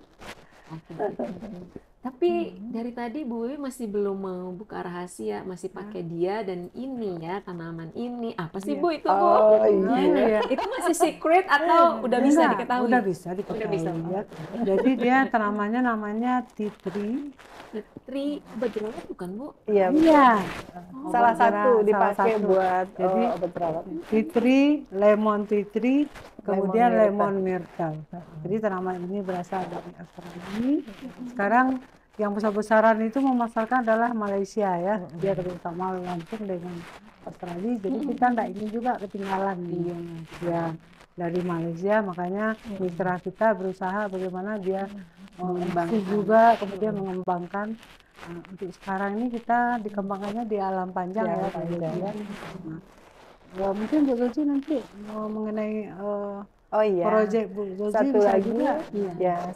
[SPEAKER 1] Tapi dari tadi Bu Wiwi masih belum mau buka rahasia, masih pakai dia dan ini ya, tanaman ini. Apa sih Bu itu Bu?
[SPEAKER 3] Oh iya.
[SPEAKER 1] Itu masih secret atau udah bisa diketahui?
[SPEAKER 2] Udah bisa diketahui ya. Jadi dia tanamannya namanya tea tree.
[SPEAKER 1] Tree obat jerawat bukan Bu?
[SPEAKER 3] Iya. Salah satu dipakai buat obat jerawat.
[SPEAKER 2] Tea tree, lemon tea tree, kemudian lemon myrtle. Jadi tanaman ini berasal dari Australia. Sekarang yang besar-besaran itu memasarkan adalah Malaysia ya. Dia terutama langsung dengan Australia. Jadi kita tidak ingin juga ketinggalan nih. Ya, dari Malaysia, makanya mitra kita berusaha bagaimana dia mengembangkan juga, kemudian mengembangkan. Untuk sekarang ini kita dikembangkannya di alam panjang ya. Nah, mungkin Bu Zoji nanti mengenai proyek Bu Zoji
[SPEAKER 3] satu lagi
[SPEAKER 2] juga.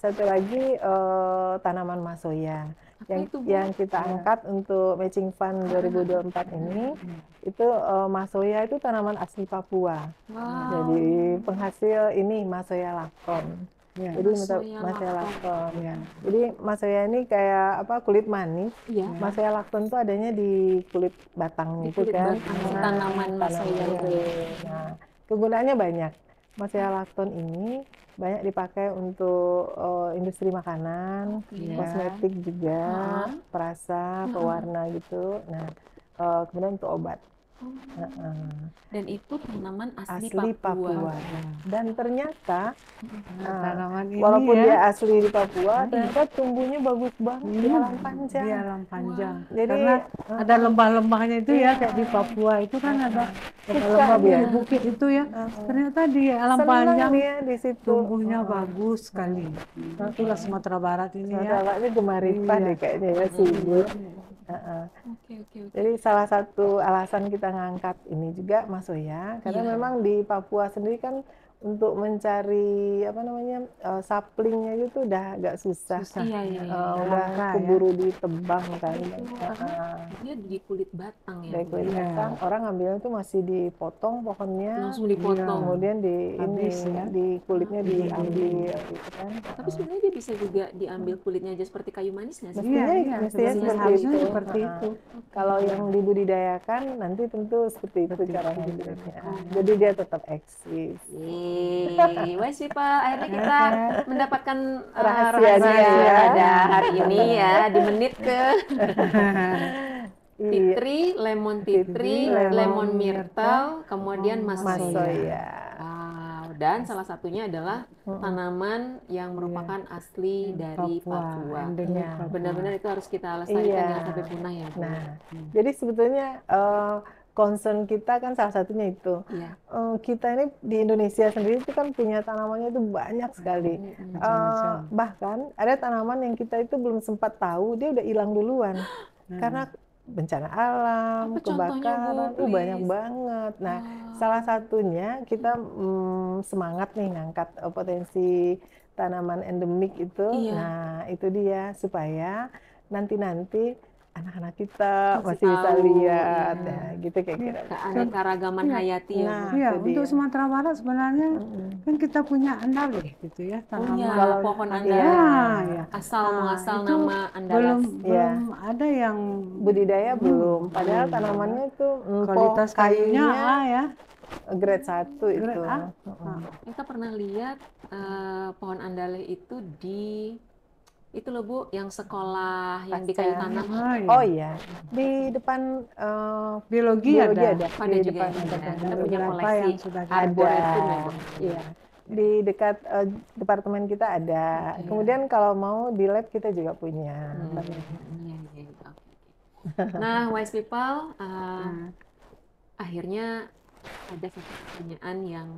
[SPEAKER 3] Satu lagi tanaman masoya yang kita angkat untuk matching fund 2024 ini. Itu masoya itu tanaman asli Papua. Jadi penghasil ini masoya lakton. Jadi masoya lakton. Jadi masoya ini kayak kulit manis. Masoya lakton itu adanya di kulit batang itu kan.
[SPEAKER 1] Tanaman masoya.
[SPEAKER 3] Nah, kegunaannya banyak. Maseolakton ini banyak dipakai untuk industri makanan, kosmetik juga, perasa, pewarna gitu. Nah, kemudian untuk obat.
[SPEAKER 1] Dan itu tanaman asli
[SPEAKER 3] Papua. Dan ternyata
[SPEAKER 2] tanaman ini
[SPEAKER 3] walaupun
[SPEAKER 2] ya,
[SPEAKER 3] dia asli di Papua, ternyata tumbuhnya bagus banget di alam panjang.
[SPEAKER 2] di alam panjang.
[SPEAKER 3] Jadi
[SPEAKER 2] Karena ada lembah-lembahnya itu ya, kayak di Papua itu kan ada lembah bukit itu ya. Ternyata di alam panjang
[SPEAKER 3] dia di situ.
[SPEAKER 2] tumbuhnya bagus sekali. Itulah Sumatera Barat ini ya.
[SPEAKER 3] Sumatera Barat ini gemaripah deh kayaknya ya, subur. Jadi salah satu alasan kita ngangkat ini juga Mas Oya, karena memang di Papua sendiri kan untuk mencari saplingnya itu udah agak susah. Udah keburu ditebang kan.
[SPEAKER 1] Dia di kulit batang ya.
[SPEAKER 3] Dari kulit batang, orang ngambilnya itu masih dipotong pohonnya,
[SPEAKER 1] langsung dipotong.
[SPEAKER 3] Kemudian di kulitnya diambil gitu kan.
[SPEAKER 1] Tapi sebenarnya dia bisa juga diambil kulitnya aja seperti kayu manis nggak sih?
[SPEAKER 3] Mestinya
[SPEAKER 2] seperti itu.
[SPEAKER 3] Kalau yang dibudidayakan nanti tentu seperti itu caranya. Jadi dia tetap eksis.
[SPEAKER 1] Wise people, akhirnya kita mendapatkan
[SPEAKER 3] rahasia
[SPEAKER 1] pada hari ini ya, di menit ke tea tree, lemon myrtle, kemudian masoya. Dan salah satunya adalah tanaman yang merupakan asli dari Papua. Benar-benar itu harus kita lestarikan jangan sampai punah ya.
[SPEAKER 3] Nah, jadi sebetulnya concern kita kan salah satunya itu. Kita ini di Indonesia sendiri itu kan punya tanamannya itu banyak sekali. Bahkan ada tanaman yang kita itu belum sempat tahu, dia udah hilang duluan. Karena bencana alam, kebakaran, banyak banget. Nah, salah satunya kita semangat nih ngangkat potensi tanaman endemik itu. Nah, itu dia supaya nanti anak-anak kita masih bisa lihat, gitu kira-kira.
[SPEAKER 1] Keanekaragaman hayati ya.
[SPEAKER 2] Untuk Sumatera Barat sebenarnya kan kita punya andaleh gitu ya, tanaman
[SPEAKER 1] pohon andaleh. Asal muasal nama andaleh.
[SPEAKER 2] Belum ada yang
[SPEAKER 3] budidaya belum. Padahal tanamannya itu
[SPEAKER 2] kualitas kayunya ya.
[SPEAKER 3] Grade 1 itu.
[SPEAKER 1] Kita pernah lihat pohon andaleh itu itu loh Bu, yang sekolah yang di kayu tanam.
[SPEAKER 3] Oh iya, di depan
[SPEAKER 2] biologi ada.
[SPEAKER 1] Pada juga kita punya koleksi
[SPEAKER 2] yang sudah
[SPEAKER 3] ada. Iya. Di dekat departemen kita ada. Kemudian kalau mau di lab kita juga punya.
[SPEAKER 1] Nah, wise people, akhirnya ada satu pertanyaan yang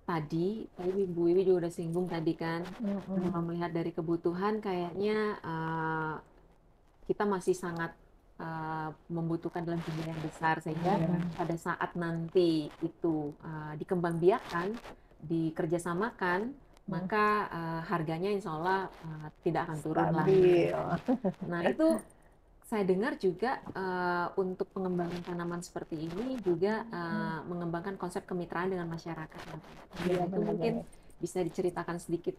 [SPEAKER 1] tadi Bu Wiwi juga udah singgung tadi kan, melihat dari kebutuhan kayaknya kita masih sangat membutuhkan dalam jumlah yang besar, sehingga pada saat nanti itu dikembangbiakan, dikerjasamakan, maka harganya insya Allah tidak akan turun lagi. Nah itu saya dengar juga untuk pengembangan tanaman seperti ini juga mengembangkan konsep kemitraan dengan masyarakat. Itu mungkin bisa diceritakan sedikit.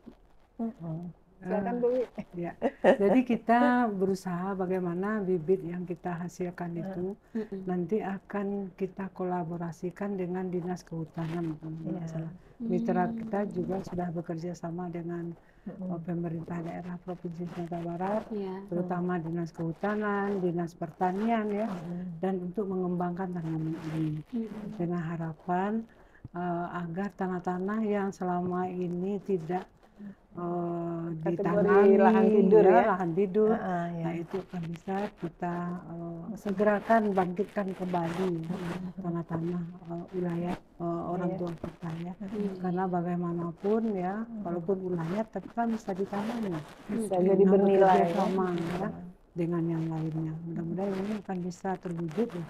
[SPEAKER 3] Silakan Bu.
[SPEAKER 2] Ya. Jadi kita berusaha bagaimana bibit yang kita hasilkan itu nanti akan kita kolaborasikan dengan Dinas Kehutanan. Mitra kita juga sudah bekerja sama dengan pemerintah daerah Provinsi Sumatera Barat, terutama Dinas Kehutanan, Dinas Pertanian ya, dan untuk mengembangkan tanaman ini dengan harapan agar tanah-tanah yang selama ini tidak ditanami
[SPEAKER 3] lahan tidur,
[SPEAKER 2] nah itu akan bisa kita segerakan bangkitkan kembali tanah-tanah wilayah orang tua kita ya, karena bagaimanapun ya, walaupun wilayah tapi kan bisa ditanami,
[SPEAKER 3] bisa jadi bernilai
[SPEAKER 2] sama ya dengan yang lainnya. Mudah-mudahan ini akan bisa terwujud ya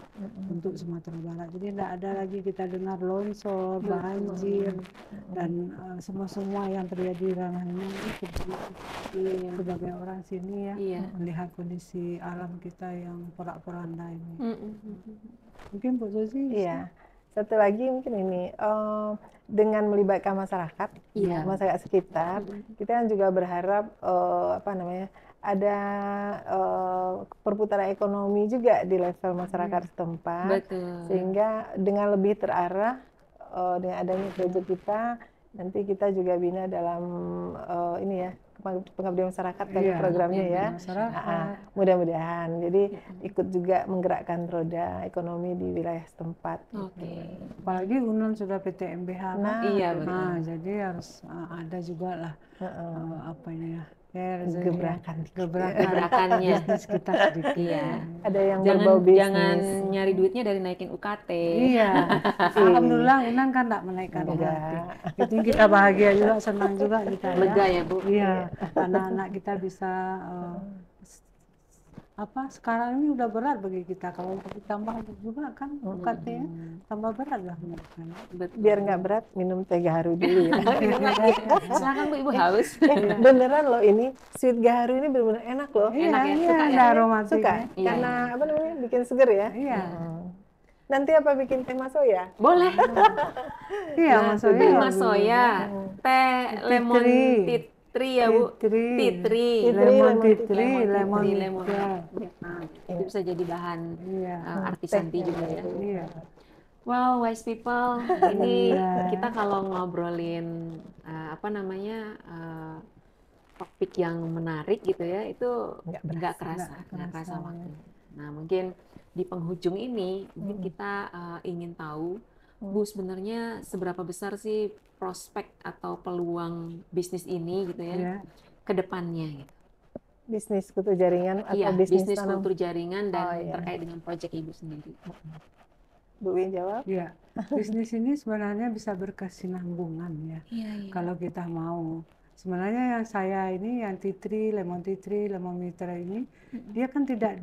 [SPEAKER 2] untuk Sumatera Barat. Jadi tidak ada lagi kita dengar longsor, banjir, dan semua yang terjadi di ranahnya itu sebagai orang sini ya, melihat kondisi alam kita yang porak-poranda ini. Mungkin Bu Susi?
[SPEAKER 3] Iya. Satu lagi mungkin ini, dengan melibatkan masyarakat sekitar, kita kan juga berharap ada perputaran ekonomi juga di level masyarakat setempat. Sehingga dengan lebih terarah dengan adanya proyek kita, Nanti kita juga bina dalam ini ya, pengabdian masyarakat kan programnya ya. Mudah-mudahan. Jadi ikut juga menggerakkan roda ekonomi di wilayah setempat.
[SPEAKER 2] Apalagi Unan sudah PTMBH kan?
[SPEAKER 3] Nah,
[SPEAKER 1] Iya betul.
[SPEAKER 2] Nah, jadi harus ada juga lah apa ini ya,
[SPEAKER 1] gebrakannya
[SPEAKER 2] bisnis kita sedikit.
[SPEAKER 1] Iya.
[SPEAKER 3] Ada yang berbau bisnis.
[SPEAKER 1] Jangan nyari duitnya dari naikin UKT.
[SPEAKER 2] Iya. Alhamdulillah Unan kan enggak menaikkan UKT. Itu kita bahagia juga, senang juga kita ya.
[SPEAKER 1] Lega ya Bu.
[SPEAKER 2] Iya. Anak-anak kita bisa sekarang ini udah berat bagi kita, kalau ditambah juga kan UKT-nya tambah berat lah mereka.
[SPEAKER 3] Biar nggak berat minum teh gaharu dulu ya.
[SPEAKER 1] Silakan Bu, Ibu haus.
[SPEAKER 3] Beneran loh, ini sweet gaharu ini benar-benar enak loh.
[SPEAKER 1] Enak ya?
[SPEAKER 2] Iya, ada aromatiknya.
[SPEAKER 3] Suka? Karena apa namanya, bikin seger ya.
[SPEAKER 2] Iya.
[SPEAKER 3] Nanti apa bikin teh masoya?
[SPEAKER 1] Boleh.
[SPEAKER 2] Iya,
[SPEAKER 1] teh masoya, teh lemon titri ya Bu. Titri,
[SPEAKER 2] lemon titri.
[SPEAKER 1] Nah, itu bisa jadi bahan artisanti juga ya.
[SPEAKER 2] Iya.
[SPEAKER 1] Well, wise people, ini kita kalau ngobrolin topik yang menarik gitu ya, itu nggak kerasa waktu. Nah, mungkin di penghujung ini mungkin kita ingin tahu, Bu, sebenarnya seberapa besar sih prospek atau peluang bisnis ini gitu ya ke depannya gitu.
[SPEAKER 3] Bisnis kutu jaringan atau
[SPEAKER 1] bisnis kultur jaringan dan terkait dengan proyek Ibu sendiri.
[SPEAKER 3] Bu Win jawab?
[SPEAKER 2] Iya, bisnis ini sebenarnya bisa berkesinambungan ya. Kalau kita mau. Sebenarnya yang saya ini, yang lemon mitra ini, dia kan tidak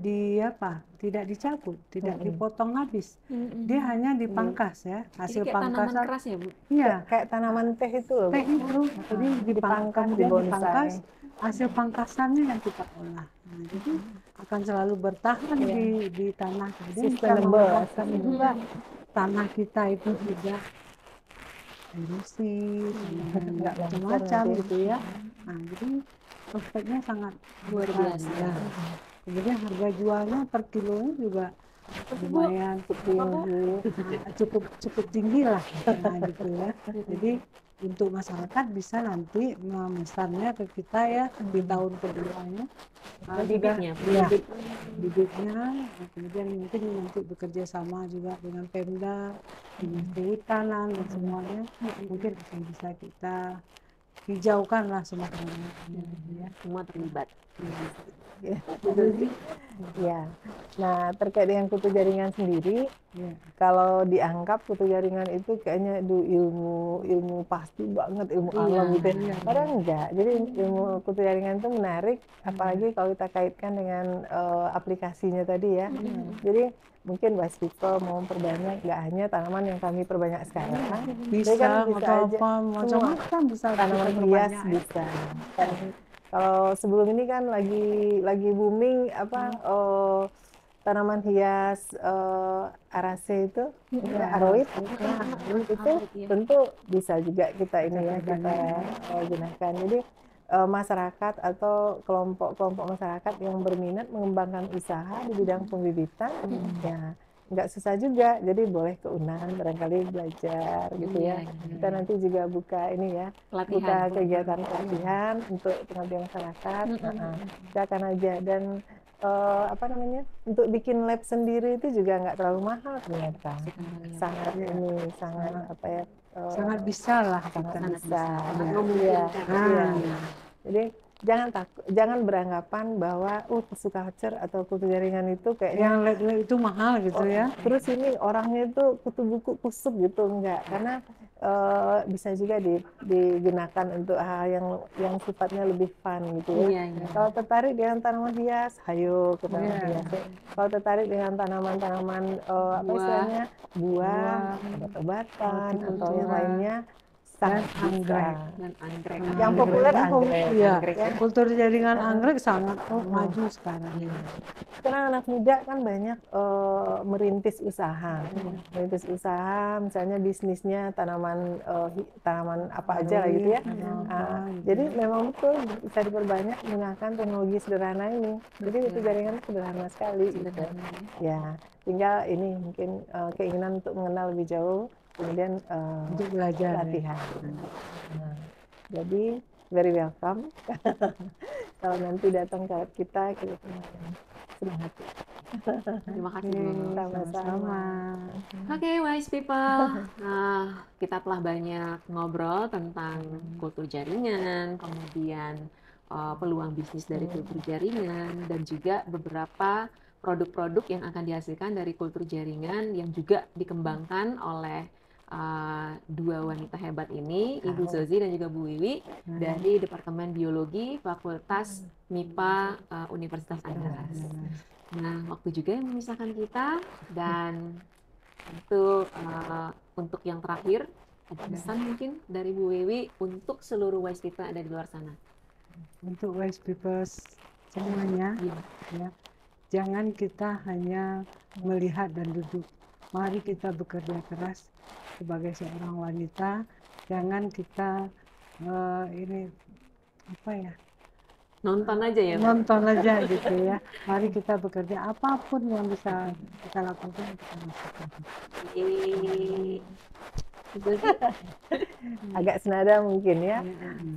[SPEAKER 2] dicabut, tidak dipotong habis. Dia hanya dipangkas ya, hasil pangkasan.
[SPEAKER 1] Tanaman keras ya Bu?
[SPEAKER 2] Iya.
[SPEAKER 3] Kayak tanaman teh itu loh.
[SPEAKER 2] Teh itu, jadi dipangkas, dipangkas, hasil pangkasannya yang kita olah. Nah, jadi akan selalu bertahan di tanah. Jadi kita memastikan juga tanah kita itu tidak erosi, macam-macam gitu ya. Nah, jadi prospeknya sangat
[SPEAKER 1] luar biasa.
[SPEAKER 2] Ya. Kemudian harga jualnya per kilonya juga lumayan cukup tinggi lah, gitu ya. Jadi untuk masyarakat bisa nanti memesannya ke kita ya di tahun keduanya. Bibitnya, kemudian mungkin nanti bekerja sama juga dengan Pemda, Dinas Kehutanan dan semuanya, mungkin akan bisa kita hijaukan lah semua
[SPEAKER 1] semua terlibat.
[SPEAKER 3] Ya. Nah, terkait dengan kutu jaringan sendiri, kalau dianggap kutu jaringan itu kayaknya ilmu pasti banget, ilmu alam gitu. Padahal enggak. Jadi ilmu kutu jaringan itu menarik, apalagi kalau kita kaitkan dengan aplikasinya tadi ya. Jadi mungkin wise people mau perbanyak, nggak hanya tanaman yang kami perbanyak sekarang.
[SPEAKER 2] Bisa
[SPEAKER 3] aja
[SPEAKER 2] macam-macam, bisa
[SPEAKER 3] tanaman hias bisa. Kalau sebelum ini kan lagi booming tanaman hias arase itu, aroid itu tentu bisa juga kita ini ya kita gunakan. Jadi masyarakat atau kelompok-kelompok masyarakat yang berminat mengembangkan usaha di bidang pembibitan, ya nggak susah juga. Jadi boleh ke Unan barangkali belajar gitu ya. Kita nanti juga buka ini ya, buka kegiatan pelatihan untuk pengabdian masyarakat. Kita akan aja dan untuk bikin lab sendiri itu juga nggak terlalu mahal ternyata. Sangat
[SPEAKER 2] sangat bisa lah,
[SPEAKER 3] sangat bisa. Jadi jangan beranggapan bahwa kutu culture atau kutu jaringan itu kayaknya
[SPEAKER 2] yang lab itu mahal gitu ya.
[SPEAKER 3] Terus ini orangnya itu kutu buku kusuk gitu, enggak, karena bisa juga digunakan untuk hal yang sifatnya lebih fun gitu ya. Kalau tertarik dengan tanaman hias, hayo ke tanaman hias. Kalau tertarik dengan tanaman-tanaman buah, obat-obatan atau yang lainnya,
[SPEAKER 2] dan anggrek.
[SPEAKER 3] Yang populer anggrek.
[SPEAKER 2] Kultur jaringan anggrek sangat maju sekarang.
[SPEAKER 3] Sekarang anak muda kan banyak merintis usaha. Merintis usaha, misalnya bisnisnya tanaman apa aja lah gitu ya. Jadi memang betul bisa diperbanyak menggunakan teknologi sederhana ini. Jadi itu jaringan sederhana sekali. Ya, tinggal ini mungkin keinginan untuk mengenal lebih jauh kemudian
[SPEAKER 2] Untuk belajar.
[SPEAKER 3] latihan. Nah, jadi very welcome. Kalau nanti datang ke kita senang hati.
[SPEAKER 1] Terima kasih,
[SPEAKER 2] Oke,
[SPEAKER 1] Bu.
[SPEAKER 2] sama-sama.
[SPEAKER 1] Oke, wise people. Nah, kita telah banyak ngobrol tentang kultur jaringan, kemudian peluang bisnis dari kultur jaringan, dan juga beberapa produk-produk yang akan dihasilkan dari kultur jaringan yang juga dikembangkan oleh dua wanita hebat ini, Ibu Zozi dan juga Bu Wiwi, dari Departemen Biologi Fakultas MIPA Universitas Andalas. Nah, waktu juga yang memisahkan kita, dan itu untuk yang terakhir, ada pesan mungkin dari Bu Wiwi untuk seluruh wise people yang ada di luar sana.
[SPEAKER 2] Untuk wise people semuanya, ya, jangan kita hanya melihat dan duduk. Mari kita bekerja keras sebagai seorang wanita. Jangan kita ini apa ya?
[SPEAKER 1] Nonton aja ya, Pak?
[SPEAKER 2] Nonton aja gitu ya. Mari kita bekerja, apapun yang bisa kita lakukan kita lakukan.
[SPEAKER 3] Agak senada mungkin ya.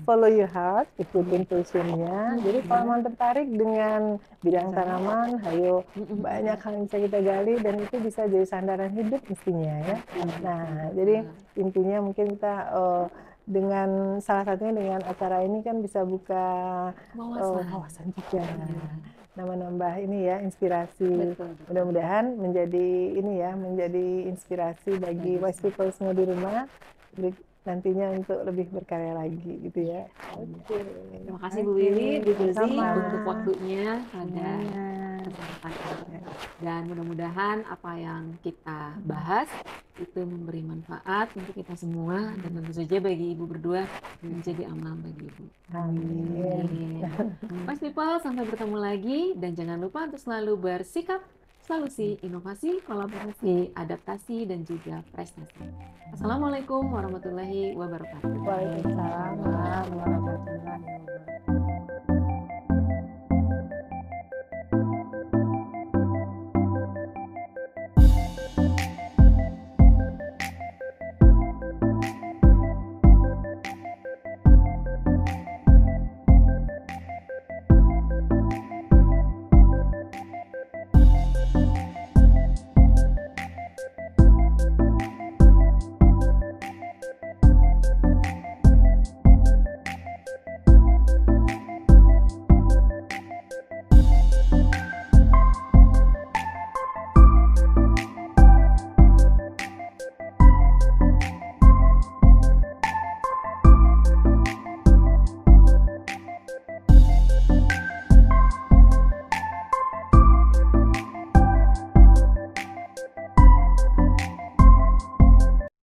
[SPEAKER 3] Follow your heart, ikutin passion-nya. Jadi kalau mau tertarik dengan bidang tanaman, ayo banyak hal yang bisa kita gali dan itu bisa jadi sandaran hidup mestinya ya. Nah, jadi intinya mungkin kita dengan salah satunya dengan acara ini kan bisa buka wawasan juga. Nambah ini ya, inspirasi. Mudah-mudahan menjadi ini ya, menjadi inspirasi bagi wise people semua di rumah nantinya untuk lebih berkarya lagi gitu ya. Oke.
[SPEAKER 1] Terima kasih Bu Wiwi, Bu Zozi untuk waktunya pada kesempatan ini. Dan mudah-mudahan apa yang kita bahas itu memberi manfaat untuk kita semua, dan tentu saja bagi Ibu berdua menjadi amal bagi Ibu.
[SPEAKER 3] Amin.
[SPEAKER 1] Wise people, sampai bertemu lagi, dan jangan lupa untuk selalu bersikap solusi, inovasi, kolaborasi, adaptasi, dan juga prestasi. Assalamualaikum warahmatullahi wabarakatuh.
[SPEAKER 3] Waalaikumsalam.